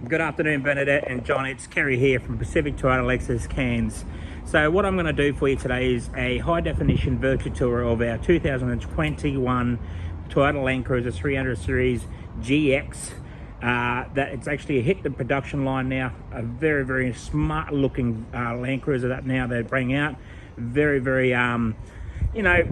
Good afternoon, Bernadette and John. It's Kerry here from Pacific Toyota Lexus Cairns. So what I'm going to do for you today is a high definition virtual tour of our 2021 Toyota Landcruiser 300 Series GX. That it's actually hit the production line now. A very, very smart looking Landcruiser that now they bring out. Very,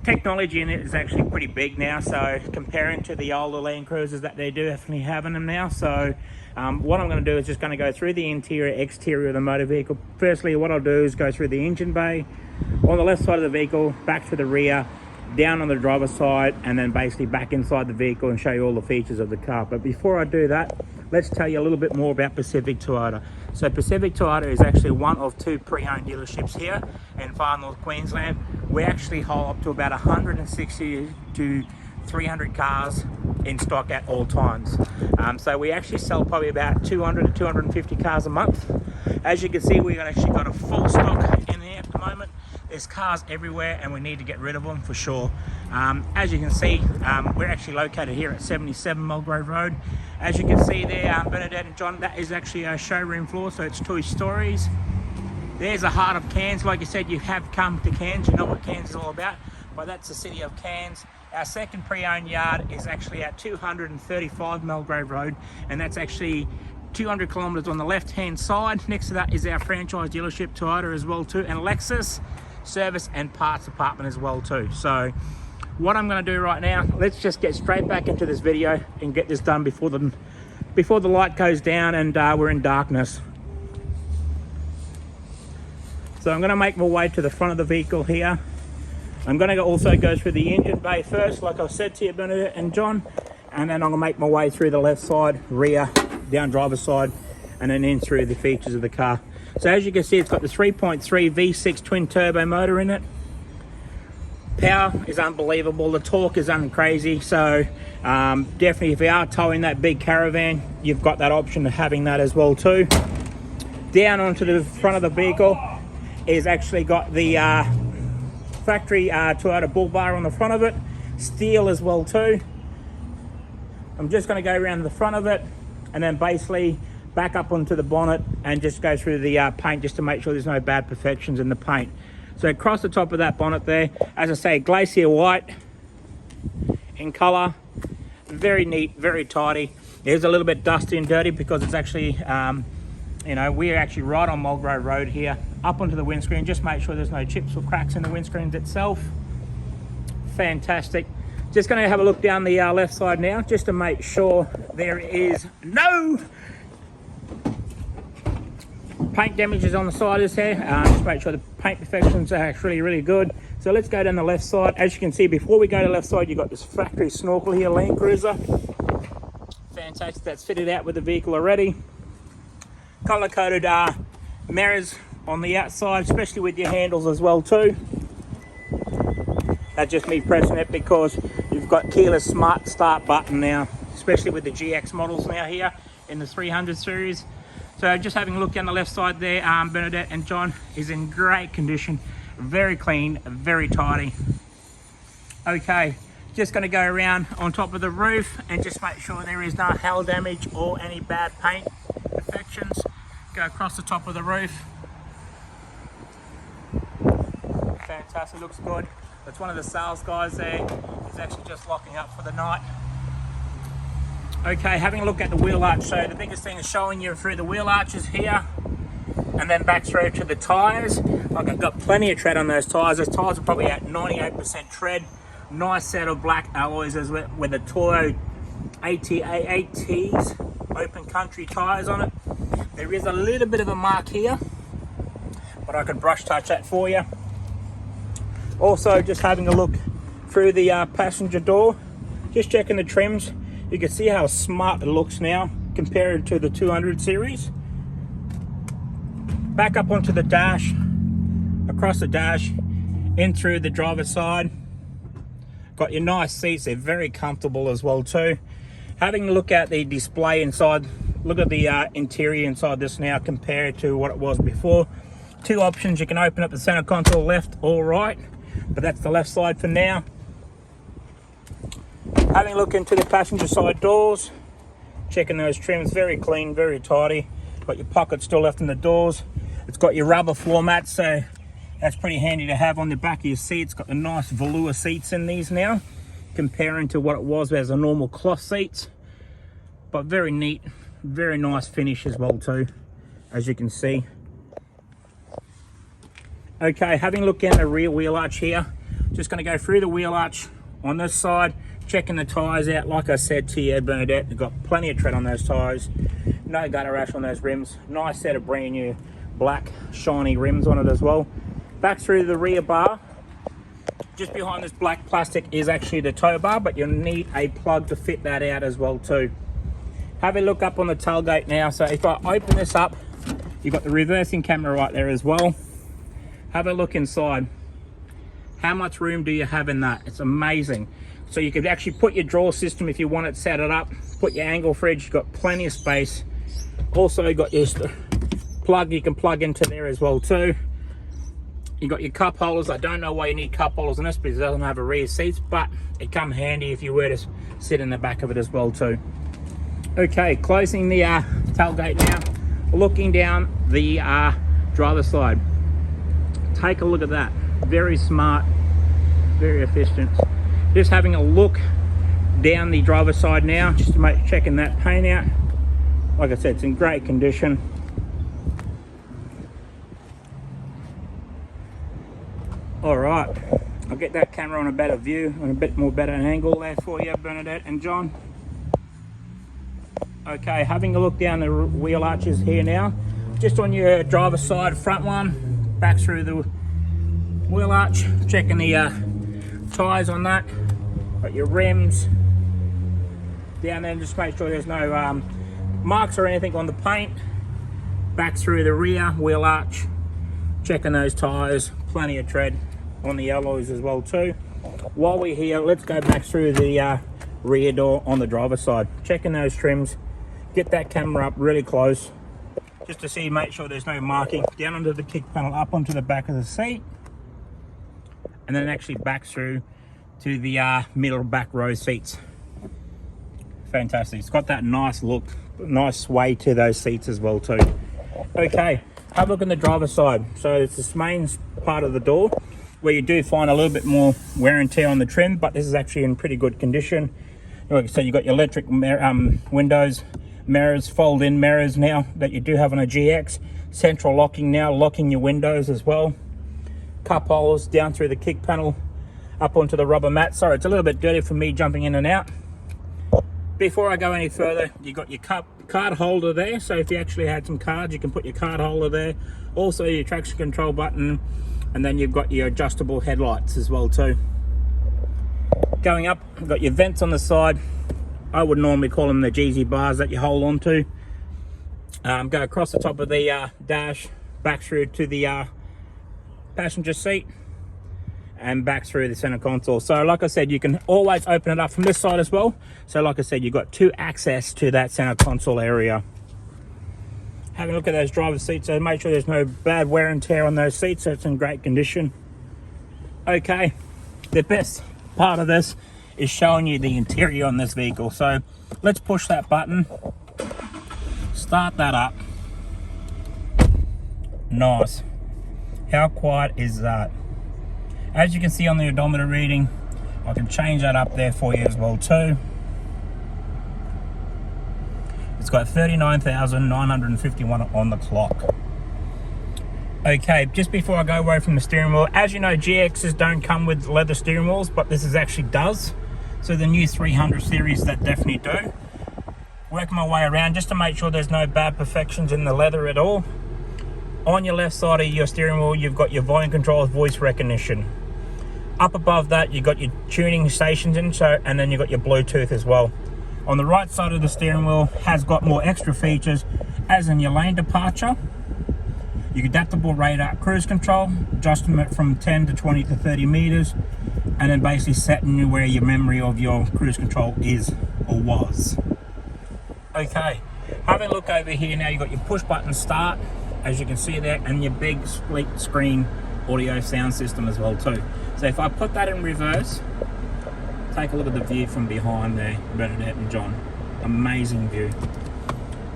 technology in it is actually pretty big now. So comparing to the older Landcruisers that they do definitely have in them now. So what I'm going to do is just going to go through the interior, exterior of the motor vehicle. Firstly, what I'll do is go through the engine bay, on the left side of the vehicle, back to the rear, down on the driver's side, and then basically back inside the vehicle and show you all the features of the car. But before I do that, let's tell you a little bit more about Pacific Toyota. So Pacific Toyota is actually one of two pre-owned dealerships here in far north Queensland. We actually hold up to about 160 to 300 cars in stock at all times. So we actually sell probably about 200 to 250 cars a month. As you can see, we've actually got a full stock in here at the moment. There's cars everywhere and we need to get rid of them for sure. As you can see, we're actually located here at 77 Mulgrave Road. As you can see there, Bernadette and John, that is actually a showroom floor, so it's 2 stories. There's the heart of Cairns. Like I said, you have come to Cairns, you know what Cairns is all about, but that's the city of Cairns. Our second pre-owned yard is actually at 235 Mulgrave Road, and that's actually 200 kilometers on the left hand side. Next to that is our franchise dealership Toyota as well too, and Lexus service and parts department as well too. So what I'm going to do right now, let's just get straight back into this video and get this done before the light goes down and we're in darkness. So I'm going to make my way to the front of the vehicle here. I'm going to also go through the engine bay first, like I said to you, Bernadette and John, and then I'm going to make my way through the left side, rear, down driver's side, and then in through the features of the car. So as you can see, it's got the 3.3 V6 twin turbo motor in it. Power is unbelievable, the torque is crazy. So definitely if you are towing that big caravan, you've got that option of having that as well too. Down onto the front of the vehicle is actually got the factory Toyota bull bar on the front of it, steel as well too. I'm just going to go around the front of it and then basically back up onto the bonnet and just go through the paint just to make sure there's no bad perfections in the paint. So across the top of that bonnet there, as I say, glacier white in color, very neat, very tidy. It is a little bit dusty and dirty because it's actually we're actually right on Mulgrave Road here. Up onto the windscreen, just make sure there's no chips or cracks in the windscreens itself. Fantastic. Just going to have a look down the left side now, just to make sure there is no paint damages on the side of this here. Just make sure the paint perfections are actually really good. So let's go down the left side. As you can see, before we go to the left side, you've got this factory snorkel here, Landcruiser. Fantastic, that's fitted out with the vehicle already. Color coded mirrors on the outside, especially with your handles as well too. That's just me pressing it because you've got keyless smart start button now, especially with the GX models now here in the 300 series. So just having a look down the left side there, Bernadette and John, is in great condition, very clean, very tidy. Okay, just going to go around on top of the roof and just make sure there is no hail damage or any bad paint perfections. Go across the top of the roof. Fantastic, looks good. That's one of the sales guys there. He's actually just locking up for the night. Okay, having a look at the wheel arch. So the biggest thing is showing you through the wheel arches here and then back through to the tyres. Like I've got plenty of tread on those tyres. Those tyres are probably at 98% tread. Nice set of black alloys as with the Toro ATs, open country tyres on it. There is a little bit of a mark here, but I could brush touch that for you. Also, just having a look through the passenger door, just checking the trims. You can see how smart it looks now compared to the 200 series. Back up onto the dash, across the dash, in through the driver's side. Got your nice seats, they're very comfortable as well too. Having a look at the display inside, look at the interior inside this now compared to what it was before. 2 options, you can open up the center console left or right, but that's the left side for now. Having a look into the passenger side doors, Checking those trims, very clean, very tidy. Got your pockets still left in the doors. It's got your rubber floor mats, so that's pretty handy to have on the back of your seat. It's got the nice velour seats in these now, comparing to what it was as a normal cloth seats. But very neat, very nice finish as well too, as you can see. Okay, having a look down the rear wheel arch here, just going to go through the wheel arch on this side, checking the tyres out. Like I said to you, Bernadette, they've got plenty of tread on those tyres, no gutter rash on those rims, nice set of brand new black shiny rims on it as well. Back through the rear bar, just behind this black plastic is actually the tow bar, but you'll need a plug to fit that out as well too. Have a look up on the tailgate now. So if I open this up, you've got the reversing camera right there as well. Have a look inside. How much room do you have in that? It's amazing. So you could actually put your drawer system if you want it, set it up, put your angle fridge, you've got plenty of space. Also got your plug you can plug into there as well too. You got your cup holders. I don't know why you need cup holders in this because it doesn't have a rear seats, but it come handy if you were to sit in the back of it as well too. Okay, closing the tailgate now, looking down the driver's side. Take a look at that. Very smart, very efficient. Just having a look down the driver's side now, just to make checking that paint out. Like I said, it's in great condition. All right, I'll get that camera on a better view, on a bit more better angle there for you, Bernadette and John. Okay, having a look down the wheel arches here now, just on your driver's side, front one, back through the wheel arch, checking the tyres on that, got your rims down there, just make sure there's no marks or anything on the paint. Back through the rear wheel arch, checking those tyres, plenty of tread on the alloys as well too. While we're here, let's go back through the rear door on the driver's side, checking those trims. Get that camera up really close just to see, make sure there's no marking down onto the kick panel, up onto the back of the seat, and then actually back through to the middle back row seats. Fantastic. It's got that nice look, nice sway to those seats as well too. Okay, have a look on the driver's side. So it's this main part of the door where you do find a little bit more wear and tear on the trim, but this is actually in pretty good condition. Like I said, you've got your electric windows, mirrors, fold-in mirrors now that you do have on a GX. Central locking now, locking your windows as well. Cup holders down through the kick panel, up onto the rubber mat. Sorry, it's a little bit dirty for me jumping in and out. Before I go any further, you got your card holder there. So if you actually had some cards, you can put your card holder there. Also your traction control button, and then you've got your adjustable headlights as well too. Going up, you've got your vents on the side. I would normally call them the Jeezy bars that you hold on to. Go across the top of the dash, back through to the passenger seat, and back through the center console. So like I said, you can always open it up from this side as well. So like I said, you've got two access to that center console area. Have a look at those driver's seats, so make sure there's no bad wear and tear on those seats, so it's in great condition. Okay, the best part of this is showing you the interior on this vehicle. So let's push that button, start that up. Nice. How quiet is that? As you can see on the odometer reading, I can change that up there for you as well too. It's got 39,951 on the clock. Okay, just before I go away from the steering wheel, as you know, GXs don't come with leather steering wheels, but this actually does. So the new 300 series that definitely do. Working my way around just to make sure there's no bad perfections in the leather at all. On your left side of your steering wheel, you've got your volume control, voice recognition. Up above that, you've got your tuning stations in, and then you've got your Bluetooth as well. On the right side of the steering wheel has got more extra features, as in your lane departure, your adaptable radar cruise control, adjusting it from 10 to 20 to 30 meters, and then basically setting where your memory of your cruise control is or was. Okay, having a look over here now, you've got your push button start, as you can see there, and your big split screen audio sound system as well too. So if I put that in reverse, take a look at the view from behind there, Bernadette and John. amazing view.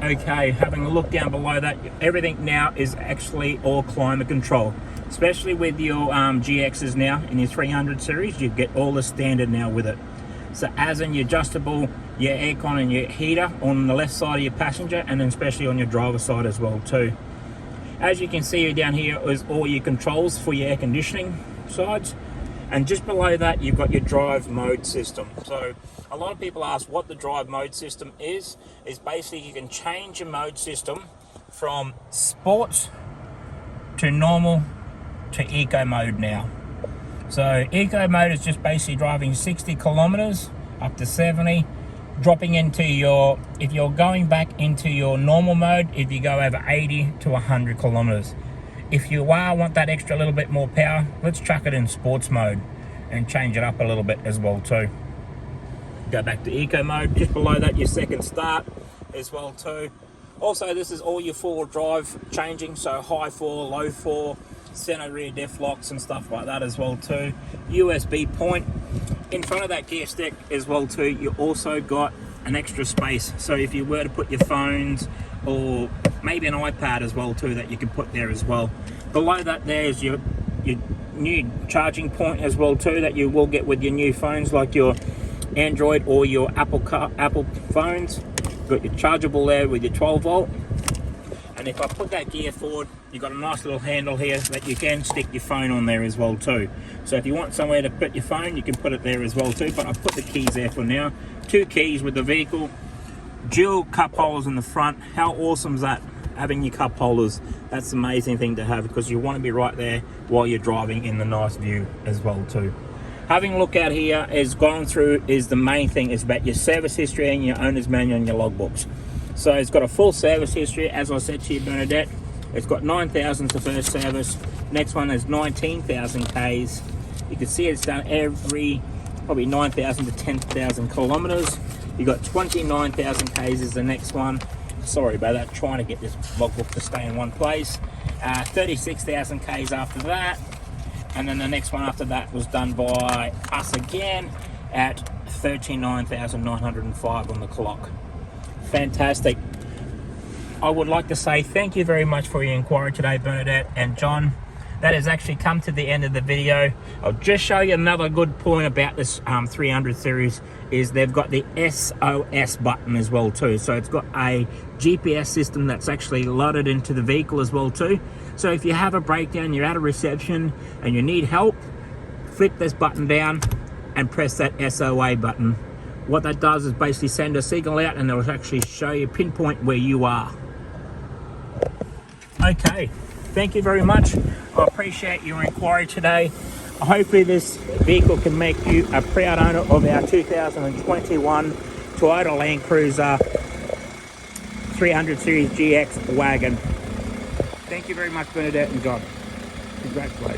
Okay, having a look down below that, everything now is actually all climate control, especially with your GXs now in your 300 series. You get all the standard now with it. So as in your adjustable, your aircon and your heater on the left side of your passenger, and then especially on your driver's side as well too. As you can see down here is all your controls for your air conditioning sides, and just below that you've got your drive mode system. So a lot of people ask what the drive mode system is basically you can change your mode system from sports to normal to eco mode now. So eco mode is just basically driving 60 kilometers up to 70, dropping into your, if you're going back into your normal mode, if you go over 80 to 100 kilometers. If you want that extra little bit more power, let's chuck it in sports mode and change it up a little bit as well too. Go back to eco mode, just below that your second start as well too. Also, this is all your four-wheel drive changing, so high four, low four, center rear def locks and stuff like that as well too. USB point in front of that gear stick as well too. You also got an extra space, so if you were to put your phones or maybe an iPad as well too, that you can put there as well. Below that there's your new charging point as well too, that you will get with your new phones like your Android or your Apple phones. Got your chargeable there with your 12 volt. And if I put that gear forward, you've got a nice little handle here that you can stick your phone on there as well too. So if you want somewhere to put your phone, you can put it there as well too, but I've put the keys there for now. 2 keys with the vehicle, dual cup holders in the front. How awesome is that, having your cup holders? That's an amazing thing to have, because you want to be right there while you're driving in the nice view as well too. Having a look out here is gone through is the main thing, is about your service history and your owner's manual and your logbooks. So it's got a full service history, as I said to you, Bernadette. It's got 9,000 the first service. Next one is 19,000 Ks. You can see it's done every probably 9,000 to 10,000 kilometers. You got 29,000 Ks is the next one. Sorry about that, trying to get this logbook to stay in one place. 36,000 Ks after that. And then the next one after that was done by us again at 39,905 on the clock. Fantastic. I would like to say thank you very much for your inquiry today, Bernadette and John. That has actually come to the end of the video. I'll just show you another good point about this 300 series is they've got the SOS button as well too. So it's got a GPS system that's actually loaded into the vehicle as well too. So if you have a breakdown, you're out of reception and you need help, flip this button down and press that SOA button. What that does is basically send a signal out and it'll actually show you, pinpoint where you are. Okay, thank you very much. I appreciate your inquiry today. Hopefully this vehicle can make you a proud owner of our 2021 Toyota Landcruiser 300 Series GX Wagon. Thank you very much, Bernadette and John. Congratulations.